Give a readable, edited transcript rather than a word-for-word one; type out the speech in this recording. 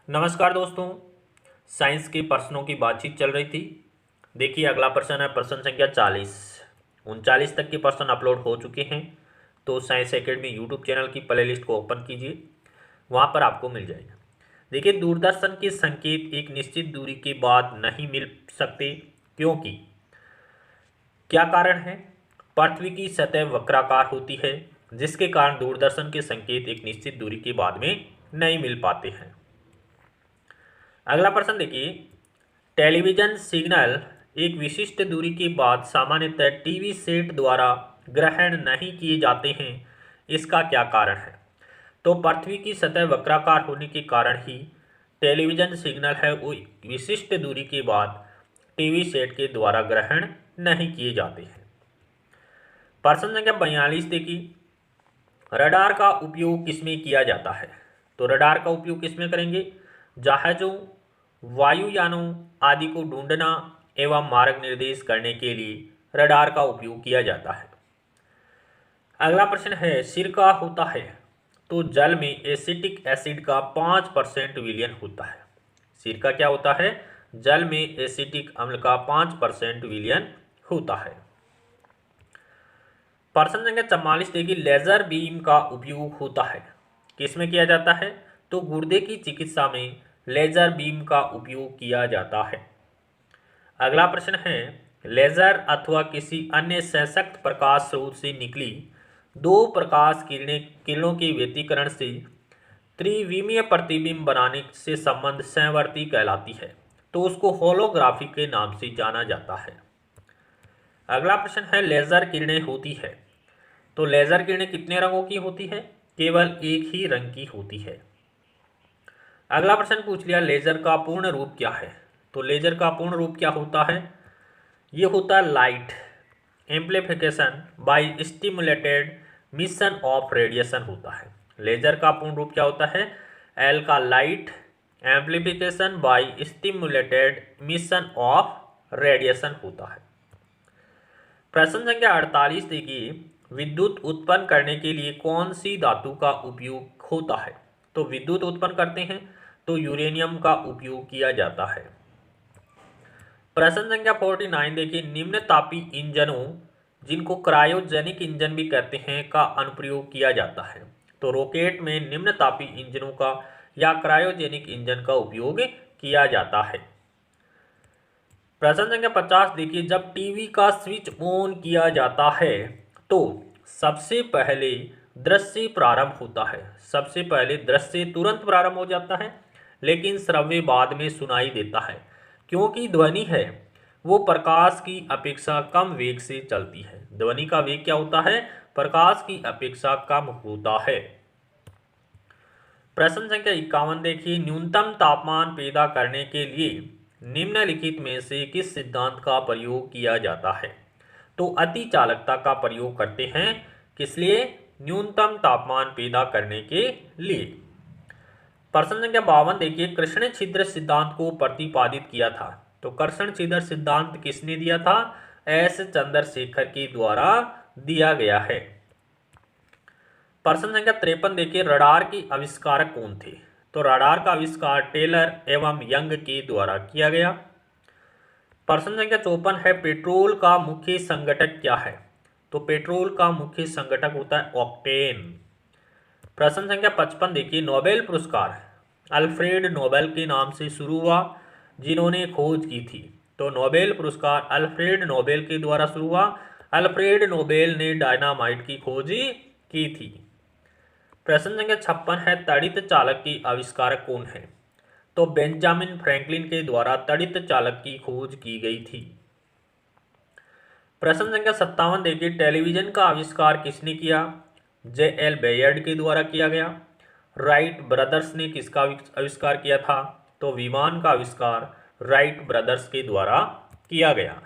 नमस्कार दोस्तों। साइंस के प्रश्नों की बातचीत चल रही थी। देखिए अगला प्रश्न है प्रश्न संख्या 40। 39 तक के प्रश्न अपलोड हो चुके हैं। तो साइंस एकेडमी यूट्यूब चैनल की प्ले लिस्ट को ओपन कीजिए, वहाँ पर आपको मिल जाएगा। देखिए दूरदर्शन के संकेत एक निश्चित दूरी के बाद नहीं मिल सकते, क्योंकि क्या कारण है? पृथ्वी की सतह वक्राकार होती है, जिसके कारण दूरदर्शन के संकेत एक निश्चित दूरी के बाद में नहीं मिल पाते हैं। अगला प्रश्न देखिए, टेलीविजन सिग्नल एक विशिष्ट दूरी के बाद सामान्यतः टीवी सेट द्वारा ग्रहण नहीं किए जाते हैं, इसका क्या कारण है? तो पृथ्वी की सतह वक्राकार होने के कारण ही टेलीविजन सिग्नल है वो विशिष्ट दूरी के बाद टीवी सेट के द्वारा ग्रहण नहीं किए जाते हैं। प्रश्न संख्या 42 देखिए, रडार का उपयोग किसमें किया जाता है? तो रडार का उपयोग किसमें करेंगे? जहाजों, वायुयानों आदि को ढूंढना एवं मार्ग निर्देश करने के लिए रडार का उपयोग किया जाता है। अगला प्रश्न है, सिरका होता है तो जल में एसिटिक एसिड का 5% विलयन होता है। सिरका क्या होता है? जल में एसिटिक अम्ल का 5% विलयन होता है। प्रश्न संख्या 44 देखिए, लेजर बीम का उपयोग होता है किसमें किया जाता है? तो गुर्दे की चिकित्सा में लेजर बीम का उपयोग किया जाता है। अगला प्रश्न है, लेजर अथवा किसी अन्य सशक्त प्रकाश स्रोत से निकली दो प्रकाश किरणों के व्यतिकरण से त्रिविमीय प्रतिबिंब बनाने से संबंध सहवर्ती कहलाती है, तो उसको होलोग्राफी के नाम से जाना जाता है। अगला प्रश्न है, लेजर किरणें होती है तो लेजर किरणें कितने रंगों की होती है? केवल एक ही रंग की होती है। अगला प्रश्न पूछ लिया, लेजर का पूर्ण रूप क्या है? तो लेजर का पूर्ण रूप क्या होता है? ये होता है light amplification by stimulated mission of radiation होता है। लेजर का पूर्ण रूप क्या होता है? एल का light amplification by stimulated mission of radiation होता है। प्रश्न संख्या 48 देखिए, विद्युत उत्पन्न करने के लिए कौन सी धातु का उपयोग होता है? तो विद्युत उत्पन्न करते हैं तो यूरेनियम का उपयोग किया जाता है। प्रश्न संख्या 49 देखिए, निम्न तापी इंजनों जिनको क्रायोजेनिक इंजन भी कहते हैं का अनुप्रयोग किया जाता है। तो रॉकेट में निम्न तापी इंजनों का या क्रायोजेनिक इंजन का उपयोग किया जाता है। प्रश्न संख्या 50 देखिए, जब टीवी का स्विच ऑन किया जाता है तो सबसे पहले दृश्य प्रारंभ होता है। सबसे पहले दृश्य तुरंत प्रारंभ हो जाता है, लेकिन श्रव्य बाद में सुनाई देता है, क्योंकि ध्वनि है वो प्रकाश की अपेक्षा कम वेग से चलती है। ध्वनि का वेग क्या होता है? प्रकाश की अपेक्षा कम होता है। प्रश्न संख्या 51 देखिए, न्यूनतम तापमान पैदा करने के लिए निम्नलिखित में से किस सिद्धांत का प्रयोग किया जाता है? तो अति चालकता का प्रयोग करते हैं। किस लिए? न्यूनतम तापमान पैदा करने के लिए। प्रश्न संख्या 52 देखिए, कृष्ण छिद्र सिद्धांत को प्रतिपादित किया था। तो कृष्ण छिद्र सिद्धांत किसने दिया था? एस चंद्रशेखर के द्वारा दिया गया है। प्रश्न संख्या 53 देखिए, रडार के आविष्कारक कौन थे? तो रडार का आविष्कार टेलर एवं यंग के द्वारा किया गया। प्रश्न संख्या 54 है, पेट्रोल का मुख्य संघटक क्या है? तो पेट्रोल का मुख्य संघटक होता है ऑक्टेन। प्रश्न संख्या 55 देखिए, नोबेल पुरस्कार अल्फ्रेड नोबेल के नाम से शुरू हुआ, जिन्होंने खोज की थी। तो नोबेल पुरस्कार अल्फ्रेड नोबेल के द्वारा शुरू हुआ। अल्फ्रेड नोबेल ने डायनामाइट की खोज की थी। प्रश्न संख्या 56 है, तड़ित चालक के आविष्कारक कौन है? तो बेंजामिन फ्रैंकलिन के द्वारा तड़ित चालक की खोज की गई थी। प्रश्न संख्या 57 देखिए, टेलीविजन का आविष्कार किसने किया? J.L. बेयर्ड के द्वारा किया गया। राइट ब्रदर्स ने किसका आविष्कार किया था? तो विमान का आविष्कार राइट ब्रदर्स के द्वारा किया गया।